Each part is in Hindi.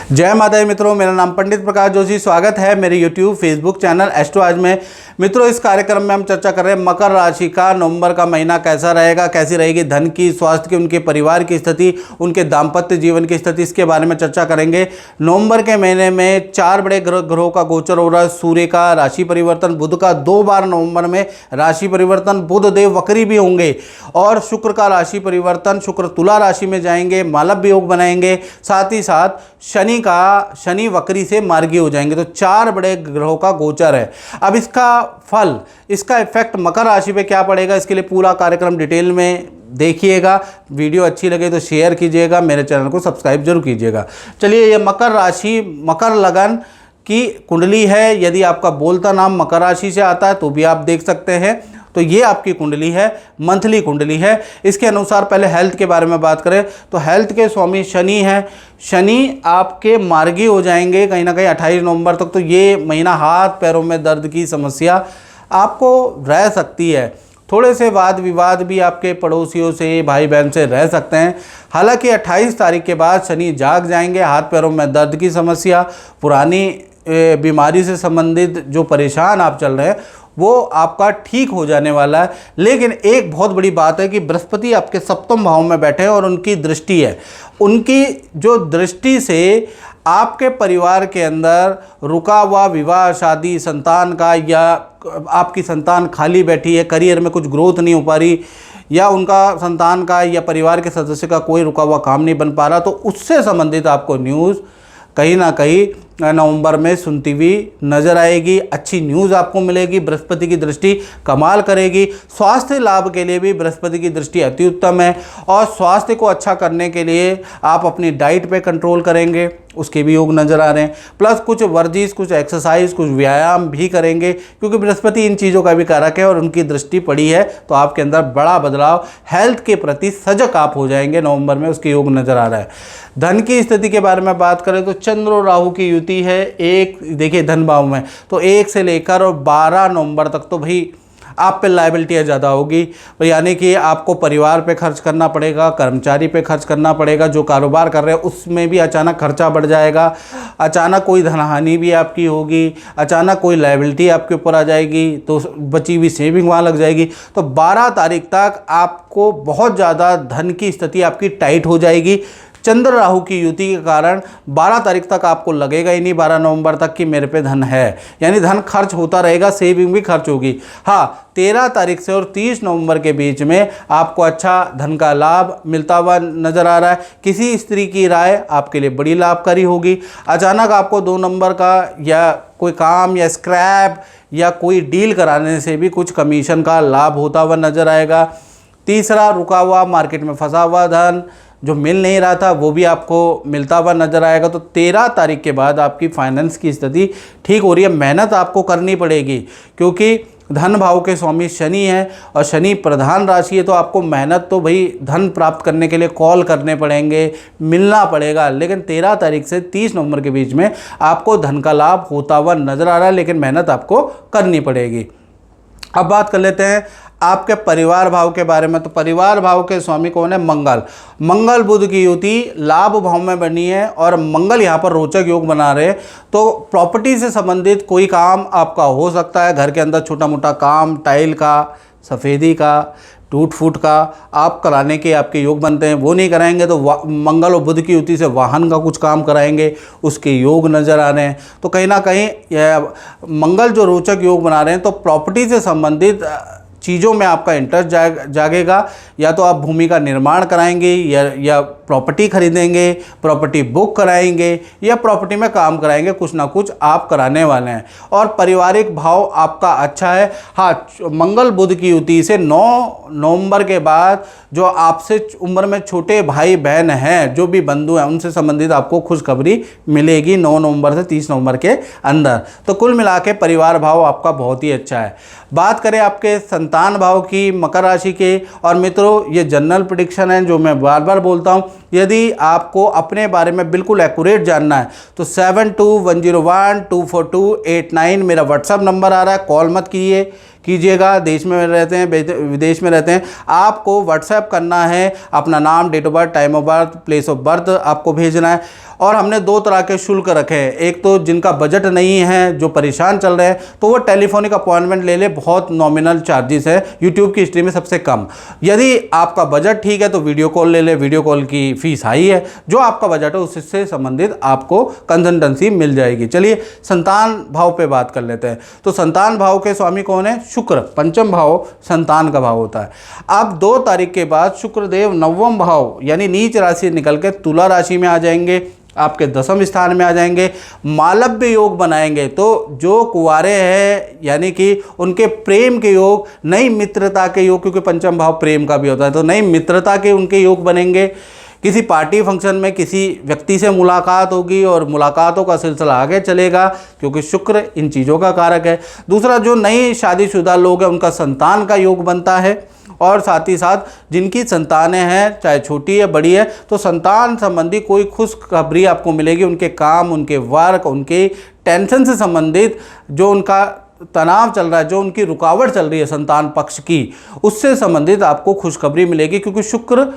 जय माता दी मित्रों, मेरा नाम पंडित प्रकाश जोशी। स्वागत है मेरे YouTube फेसबुक चैनल एस्ट्रो आज में। मित्रों, इस कार्यक्रम में हम चर्चा कर रहे हैं मकर राशि का नवंबर का महीना कैसा रहेगा, कैसी रहेगी धन की, स्वास्थ्य की, उनके परिवार की स्थिति, उनके दाम्पत्य जीवन की स्थिति, इसके बारे में चर्चा करेंगे। नवंबर के महीने में 4 बड़े ग्रहों का गोचर हो रहा है। सूर्य का राशि परिवर्तन, बुध का 2 बार नवंबर में राशि परिवर्तन, बुध देव वक्री भी होंगे, और शुक्र का राशि परिवर्तन, शुक्र तुला राशि में जाएंगे, मालव्य योग बनाएंगे, साथ ही साथ शनि वक्री से मार्गी हो जाएंगे। तो 4 बड़े ग्रहों का गोचर है। अब इसका फल, इसका इफेक्ट मकर राशि पे क्या पड़ेगा, इसके लिए पूरा कार्यक्रम डिटेल में देखिएगा। वीडियो अच्छी लगे तो शेयर कीजिएगा, मेरे चैनल को सब्सक्राइब जरूर कीजिएगा। चलिए, ये मकर राशि, मकर लगन की कुंडली है। यदि आपका बोलता नाम मकर राशि से आता है तो भी आप देख सकते हैं। तो ये आपकी कुंडली है, मंथली कुंडली है। इसके अनुसार पहले हेल्थ के बारे में बात करें तो हेल्थ के स्वामी शनि हैं। शनि आपके मार्गी हो जाएंगे कहीं ना कहीं 28 नवंबर तक। तो ये महीना हाथ पैरों में दर्द की समस्या आपको रह सकती है। थोड़े से वाद विवाद भी आपके पड़ोसियों से, भाई बहन से रह सकते हैं। हालांकि 28 तारीख के बाद शनि जाग जाएंगे। हाथ पैरों में दर्द की समस्या, पुरानी बीमारी से संबंधित जो परेशान आप चल रहे हैं वो आपका ठीक हो जाने वाला है। लेकिन एक बहुत बड़ी बात है कि बृहस्पति आपके सप्तम भाव में बैठे हैं और उनकी दृष्टि है। उनकी जो दृष्टि से आपके परिवार के अंदर रुका हुआ विवाह, शादी, संतान का, या आपकी संतान खाली बैठी है, करियर में कुछ ग्रोथ नहीं हो पा रही, या उनका संतान का या परिवार के सदस्य का कोई रुका हुआ काम नहीं बन पा रहा, तो उससे संबंधित आपको न्यूज़ कहीं ना कहीं नवंबर में सुनती हुई नजर आएगी। अच्छी न्यूज़ आपको मिलेगी। बृहस्पति की दृष्टि कमाल करेगी। स्वास्थ्य लाभ के लिए भी बृहस्पति की दृष्टि अति उत्तम है, और स्वास्थ्य को अच्छा करने के लिए आप अपनी डाइट पे कंट्रोल करेंगे, उसके भी योग नज़र आ रहे हैं। प्लस कुछ वर्जिश, कुछ एक्सरसाइज, कुछ व्यायाम भी करेंगे, क्योंकि बृहस्पति इन चीज़ों का भी कारक है और उनकी दृष्टि पड़ी है। तो आपके अंदर बड़ा बदलाव, हेल्थ के प्रति सजग आप हो जाएंगे नवंबर में, उसके योग नज़र आ रहा है। धन की स्थिति के बारे में बात करें तो चंद्र और राहु की युति है। एक देखिए धन भाव में, तो 1 से लेकर और 12 नवंबर तक तो भाई आप पे लायबिलिटियाँ ज़्यादा होगी। यानी कि आपको परिवार पे खर्च करना पड़ेगा, कर्मचारी पे खर्च करना पड़ेगा, जो कारोबार कर रहे हैं उसमें भी अचानक खर्चा बढ़ जाएगा, अचानक कोई धनहानि भी आपकी होगी, अचानक कोई लायबिलिटी आपके ऊपर आ जाएगी, तो बची हुई सेविंग वहाँ लग जाएगी। तो 12 तारीख तक आपको बहुत ज़्यादा धन की स्थिति आपकी टाइट हो जाएगी। चंद्र राहु की युति के कारण 12 तारीख तक आपको लगेगा ही नहीं, 12 नवंबर तक कि मेरे पे धन है, यानी धन खर्च होता रहेगा, सेविंग भी खर्च होगी। हाँ, 13 तारीख से और 30 नवंबर के बीच में आपको अच्छा धन का लाभ मिलता हुआ नजर आ रहा है। किसी स्त्री की राय आपके लिए बड़ी लाभकारी होगी। अचानक आपको 2 नंबर का या कोई काम या स्क्रैप या कोई डील कराने से भी कुछ कमीशन का लाभ होता हुआ नजर आएगा। तीसरा, रुका हुआ मार्केट में फंसा हुआ धन जो मिल नहीं रहा था वो भी आपको मिलता हुआ नजर आएगा। तो 13 तारीख के बाद आपकी फाइनेंस की स्थिति ठीक हो रही है। मेहनत आपको करनी पड़ेगी, क्योंकि धन भाव के स्वामी शनि है और शनि प्रधान राशि है। तो आपको मेहनत तो भाई धन प्राप्त करने के लिए कॉल करने पड़ेंगे, मिलना पड़ेगा। लेकिन 13 तारीख से 30 नवंबर के बीच में आपको धन का लाभ होता हुआ नजर आ रहा है, लेकिन मेहनत आपको करनी पड़ेगी। अब बात कर लेते हैं आपके परिवार भाव के बारे में। तो परिवार भाव के स्वामी कौन है? मंगल। मंगल बुध की युति लाभ भाव में बनी है और मंगल यहाँ पर रोचक योग बना रहे। तो प्रॉपर्टी से संबंधित कोई काम आपका हो सकता है। घर के अंदर छोटा मोटा काम, टाइल का, सफ़ेदी का, टूट फूट का आप कराने के आपके योग बनते हैं, वो नहीं कराएंगे तो मंगल और बुध की युति से वाहन का कुछ काम कराएंगे, उसके योग नज़र आ रहे हैं। तो कहीं ना कहीं मंगल जो रोचक योग बना रहे हैं, तो प्रॉपर्टी से संबंधित चीज़ों में आपका इंटरेस्ट जागेगा। या तो आप भूमि का निर्माण कराएंगे, या प्रॉपर्टी खरीदेंगे, प्रॉपर्टी बुक कराएंगे, या प्रॉपर्टी में काम कराएंगे, कुछ ना कुछ आप कराने वाले हैं। और पारिवारिक भाव आपका अच्छा है। हाँ, मंगल बुध की युति से 9 नवंबर के बाद जो आपसे उम्र में छोटे भाई बहन हैं, जो भी बंधु हैं, उनसे संबंधित आपको खुशखबरी मिलेगी 9 नवंबर से 30 नवंबर के अंदर। तो कुल मिला के परिवार भाव आपका बहुत ही अच्छा है। बात करें आपके संतान भाव की, मकर राशि के, और मित्रों ये जनरल प्रेडिक्शन है जो मैं बार बार बोलता हूँ। यदि आपको अपने बारे में बिल्कुल एक्यूरेट जानना है तो 7210124289 मेरा व्हाट्सएप नंबर आ रहा है। कॉल मत कीजिएगा। देश में रहते हैं, विदेश में रहते हैं, आपको व्हाट्सएप करना है, अपना नाम, date of birth, time of birth, place of birth आपको भेजना है। और हमने दो तरह के शुल्क रखे हैं। एक तो जिनका बजट नहीं है, जो परेशान चल रहे हैं, तो वो टेलीफोनिक अपॉइंटमेंट ले ले, बहुत नॉमिनल चार्जेस है, यूट्यूब की हिस्ट्री में सबसे कम। यदि आपका बजट ठीक है तो वीडियो कॉल ले ले, वीडियो कॉल की फीस हाई है, जो आपका बजट है उससे संबंधित आपको कंसल्टेंसी मिल जाएगी। चलिए संतान भाव पे बात कर लेते हैं। तो संतान भाव के स्वामी कौन है? शुक्र। पंचम भाव संतान का भाव होता है। अब 2 तारीख के बाद शुक्रदेव नवम भाव यानी नीच राशि निकल के तुला राशि में आ जाएंगे, आपके 10वें स्थान में आ जाएंगे, मालव्य योग बनाएंगे। तो जो कुंवारे हैं यानी कि उनके प्रेम के योग, नई मित्रता के योग, क्योंकि पंचम भाव प्रेम का भी होता है, तो नई मित्रता के उनके योग बनेंगे। किसी पार्टी फंक्शन में किसी व्यक्ति से मुलाकात होगी और मुलाकातों का सिलसिला आगे चलेगा, क्योंकि शुक्र इन चीज़ों का कारक है। दूसरा, जो नई शादीशुदा लोग हैं उनका संतान का योग बनता है, और साथ ही साथ जिनकी संतानें हैं, चाहे छोटी है बड़ी है, तो संतान संबंधी कोई खुशखबरी आपको मिलेगी। उनके काम, उनके वर्क, उनके टेंशन से संबंधित जो उनका तनाव चल रहा है, जो उनकी रुकावट चल रही है संतान पक्ष की, उससे संबंधित आपको खुशखबरी मिलेगी, क्योंकि शुक्र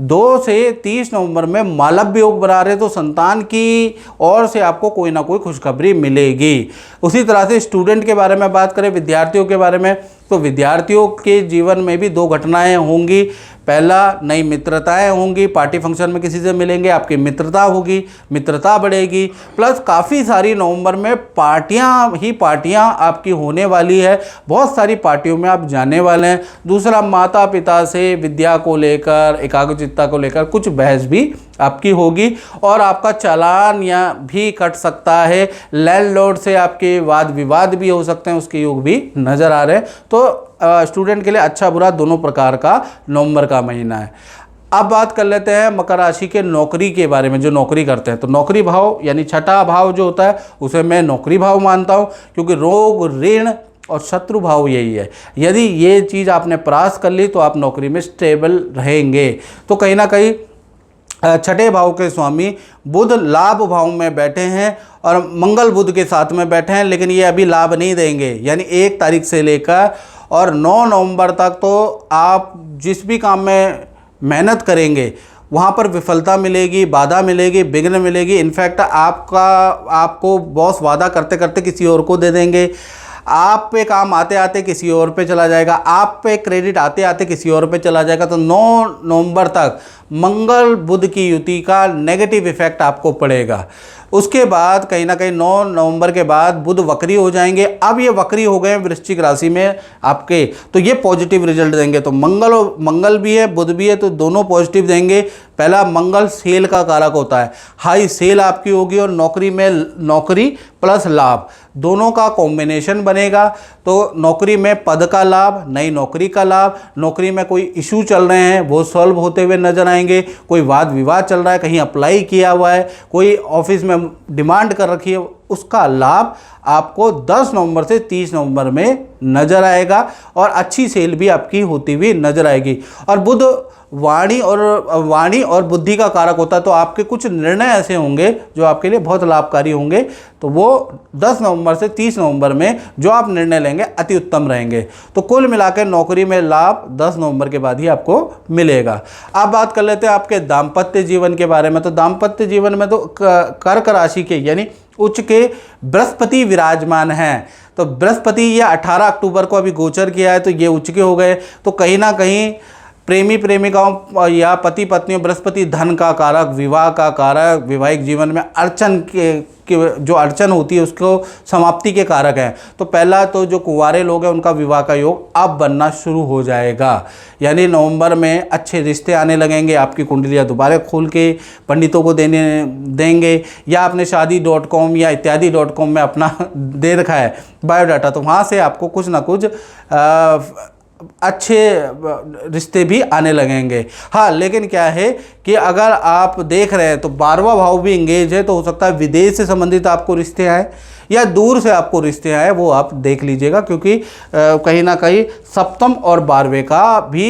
2 से 30 नवंबर में मालव्य योग बना रहे, तो संतान की ओर से आपको कोई ना कोई खुशखबरी मिलेगी। उसी तरह से स्टूडेंट के बारे में बात करें, विद्यार्थियों के बारे में, तो विद्यार्थियों के जीवन में भी 2 घटनाएं होंगी। पहला, नई मित्रताएं होंगी, पार्टी फंक्शन में किसी से मिलेंगे, आपकी मित्रता होगी, मित्रता बढ़ेगी। प्लस काफ़ी सारी नवंबर में पार्टियां आपकी होने वाली है, बहुत सारी पार्टियों में आप जाने वाले हैं। दूसरा, माता पिता से विद्या को लेकर, एकाग्रचित्ता को लेकर कुछ बहस भी आपकी होगी, और आपका चालान या भी कट सकता है। लैंडलॉर्ड से आपके वाद विवाद भी हो सकते हैं, उसके योग भी नज़र आ रहे हैं। तो स्टूडेंट के लिए अच्छा बुरा दोनों प्रकार का नवंबर का महीना है। अब बात कर लेते हैं मकर राशि के नौकरी के बारे में, जो नौकरी करते हैं। तो नौकरी भाव यानी छठा भाव जो होता है उसे मैं नौकरी भाव मानता हूँ, क्योंकि रोग, ऋण और शत्रु भाव यही है। यदि ये चीज़ आपने पास कर ली तो आप नौकरी में स्टेबल रहेंगे। तो कहीं ना कहीं छठे भाव के स्वामी बुध लाभ भाव में बैठे हैं और मंगल बुध के साथ में बैठे हैं, लेकिन ये अभी लाभ नहीं देंगे। यानी 1 तारीख से लेकर और 9 नवंबर तक तो आप जिस भी काम में मेहनत करेंगे वहाँ पर विफलता मिलेगी, बाधा मिलेगी, विघ्न मिलेगी। इनफैक्ट आपको बॉस वादा करते करते किसी और को दे देंगे, आप पे काम आते आते किसी और पे चला जाएगा, आप पे क्रेडिट आते आते किसी और पे चला जाएगा। तो 9 नवंबर तक मंगल बुध की युति का नेगेटिव इफेक्ट आपको पड़ेगा। उसके बाद कहीं ना कहीं 9 नवंबर के बाद बुध वक्री हो जाएंगे। अब ये वक्री हो गए वृश्चिक राशि में आपके, तो ये पॉजिटिव रिजल्ट देंगे। तो मंगल भी है, बुध भी है, तो दोनों पॉजिटिव देंगे। पहला, मंगल सेल का कारक होता है, हाई सेल आपकी होगी और नौकरी में नौकरी प्लस लाभ दोनों का कॉम्बिनेशन बनेगा। तो नौकरी में पद का लाभ, नई नौकरी का लाभ, नौकरी में कोई इशू चल रहे हैं वो सॉल्व होते हुए नजर आएंगे, कोई वाद विवाद चल रहा है, कहीं अप्लाई किया हुआ है, कोई ऑफिस में डिमांड कर रखी है, उसका लाभ आपको 10 नवंबर से 30 नवंबर में नजर आएगा और अच्छी सेल भी आपकी होती हुई नजर आएगी। और बुध वाणी और बुद्धि का कारक होता है, तो आपके कुछ निर्णय ऐसे होंगे जो आपके लिए बहुत लाभकारी होंगे। तो वो 10 नवंबर से 30 नवंबर में जो आप निर्णय लेंगे अति उत्तम रहेंगे। तो कुल मिलाकर नौकरी में लाभ 10 नवंबर के बाद ही आपको मिलेगा। अब बात कर लेते हैं आपके दाम्पत्य जीवन के बारे में। तो दाम्पत्य जीवन में तो कर्क राशि के यानी उच्च के बृहस्पति विराजमान हैं। तो बृहस्पति ये 18 अक्टूबर को अभी गोचर किया है, तो ये उच्च के हो गए। तो कहीं ना कहीं प्रेमी प्रेमिकाओं या पति पत्नियों, बृहस्पति धन का कारक, विवाह का कारक, वैवाहिक जीवन में अड़चन के जो अड़चन होती है उसको समाप्ति के कारक हैं। तो पहला तो जो कुंवारे लोग हैं उनका विवाह का योग अब बनना शुरू हो जाएगा, यानी नवंबर में अच्छे रिश्ते आने लगेंगे। आपकी कुंडलियाँ दोबारा खोल के पंडितों को देंगे, या आपने शादी.com या इत्यादि.com में अपना दे रखा है बायोडाटा, तो वहाँ से आपको कुछ ना कुछ अच्छे रिश्ते भी आने लगेंगे। हाँ, लेकिन क्या है कि अगर आप देख रहे हैं तो 12वां भाव भी इंगेज है, तो हो सकता है विदेश से संबंधित आपको रिश्ते आए या दूर से आपको रिश्ते आए, वो आप देख लीजिएगा, क्योंकि कहीं ना कहीं सप्तम और 12वें का भी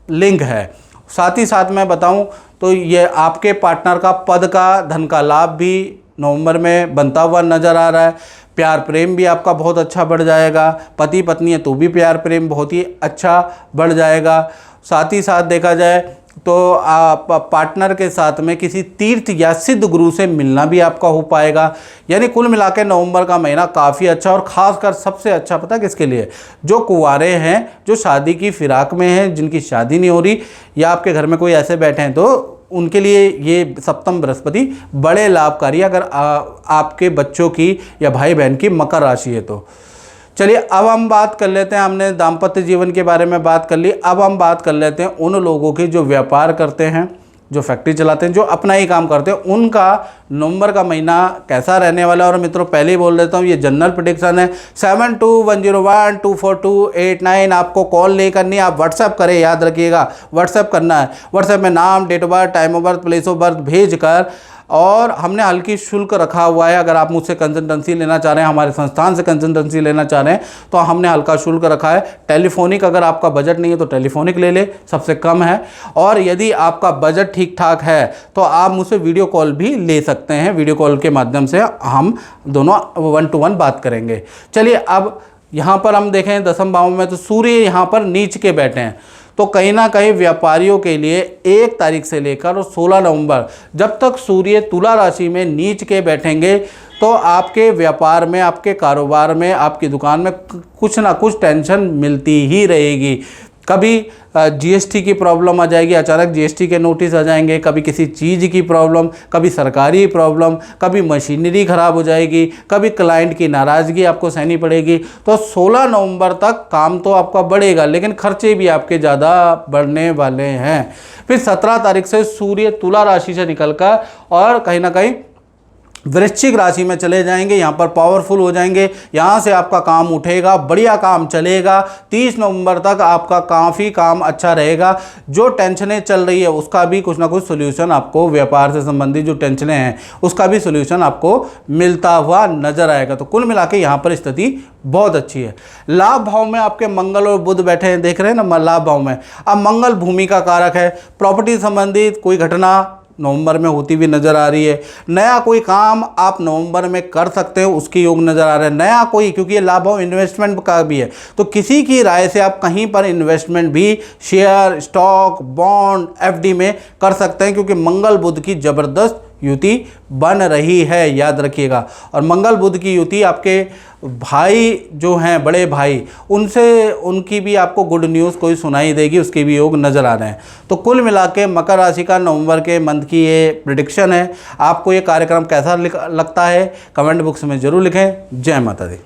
लिंक है। साथ ही साथ मैं बताऊं तो ये आपके पार्टनर का पद का, धन का लाभ भी नवंबर में बनता हुआ नज़र आ रहा है। प्यार प्रेम भी आपका बहुत अच्छा बढ़ जाएगा। पति पत्नी है तो भी प्यार प्रेम बहुत ही अच्छा बढ़ जाएगा। साथ ही साथ देखा जाए तो आप पार्टनर के साथ में किसी तीर्थ या सिद्ध गुरु से मिलना भी आपका हो पाएगा। यानी कुल मिला के नवंबर का महीना काफ़ी अच्छा, और ख़ासकर सबसे अच्छा पता किसके लिए, जो कुंवारे हैं, जो शादी की फिराक में हैं, जिनकी शादी नहीं हो रही, या आपके घर में कोई ऐसे बैठे हैं, तो उनके लिए ये सप्तम बृहस्पति बड़े लाभकारी है, अगर आपके बच्चों की या भाई बहन की मकर राशि है तो। चलिए अब हम बात कर लेते हैं, हमने दाम्पत्य जीवन के बारे में बात कर ली, अब हम बात कर लेते हैं उन लोगों की जो व्यापार करते हैं, जो फैक्ट्री चलाते हैं, जो अपना ही काम करते हैं, उनका नवंबर का महीना कैसा रहने वाला है। और मित्रों पहले ही बोल देता हूँ, ये जनरल प्रेडिक्शन है। 7210124249 आपको कॉल नहीं करनी, आप व्हाट्सएप करें, याद रखिएगा व्हाट्सएप करना है। व्हाट्सएप में नाम, date of birth, time of birth, place of birth भेज कर, और हमने हल्की शुल्क रखा हुआ है। अगर आप मुझसे कंसल्टेंसी लेना चाह रहे हैं, हमारे संस्थान से कंसल्टेंसी लेना चाह रहे हैं, तो हमने हल्का शुल्क रखा है। टेलीफोनिक, अगर आपका बजट नहीं है तो टेलीफोनिक ले ले, सबसे कम है। और यदि आपका बजट ठीक ठाक है तो आप मुझसे वीडियो कॉल भी ले सकते हैं। वीडियो कॉल के माध्यम से हम दोनों 1 to 1 बात करेंगे। चलिए अब यहाँ पर हम देखें 10वें भाव में, तो सूर्य यहाँ पर नीच के बैठे हैं, तो कहीं ना कहीं व्यापारियों के लिए 1 तारीख से लेकर और 16 नवंबर, जब तक सूर्य तुला राशि में नीच के बैठेंगे, तो आपके व्यापार में, आपके कारोबार में, आपकी दुकान में कुछ ना कुछ टेंशन मिलती ही रहेगी। कभी जीएसटी की प्रॉब्लम आ जाएगी, अचानक जीएसटी के नोटिस आ जाएंगे, कभी किसी चीज़ की प्रॉब्लम, कभी सरकारी प्रॉब्लम, कभी मशीनरी ख़राब हो जाएगी, कभी क्लाइंट की नाराज़गी आपको सहनी पड़ेगी। तो 16 नवंबर तक काम तो आपका बढ़ेगा, लेकिन खर्चे भी आपके ज़्यादा बढ़ने वाले हैं। फिर 17 तारीख से सूर्य तुला राशि से निकलकर और कहीं ना कहीं वृश्चिक राशि में चले जाएंगे, यहाँ पर पावरफुल हो जाएंगे, यहाँ से आपका काम उठेगा, बढ़िया काम चलेगा। 30 नवंबर तक आपका काफ़ी काम अच्छा रहेगा। जो टेंशनें चल रही है उसका भी कुछ ना कुछ सोल्यूशन आपको, व्यापार से संबंधित जो टेंशनें हैं उसका भी सोल्यूशन आपको मिलता हुआ नजर आएगा। तो कुल मिला के यहाँ पर स्थिति बहुत अच्छी है। लाभ भाव में आपके मंगल और बुध बैठे हैं, देख रहे हैं ना, लाभ भाव में। अब मंगल भूमि का कारक है, प्रॉपर्टी संबंधित कोई घटना नवंबर में होती हुई नज़र आ रही है। नया कोई काम आप नवंबर में कर सकते हो, उसके योग नज़र आ रहे हैं। नया कोई, क्योंकि ये लाभ भाव इन्वेस्टमेंट का भी है, तो किसी की राय से आप कहीं पर इन्वेस्टमेंट भी शेयर, स्टॉक, बॉन्ड, एफडी में कर सकते हैं, क्योंकि मंगल बुध की ज़बरदस्त युति बन रही है, याद रखिएगा। और मंगल बुध की युति आपके भाई जो हैं, बड़े भाई, उनसे, उनकी भी आपको गुड न्यूज़ कोई सुनाई देगी, उसके भी योग नज़र आ रहे हैं। तो कुल मिला के मकर राशि का नवंबर के मंथ की ये प्रेडिक्शन है। आपको ये कार्यक्रम कैसा लगता है, कमेंट बॉक्स में ज़रूर लिखें। जय माता दी।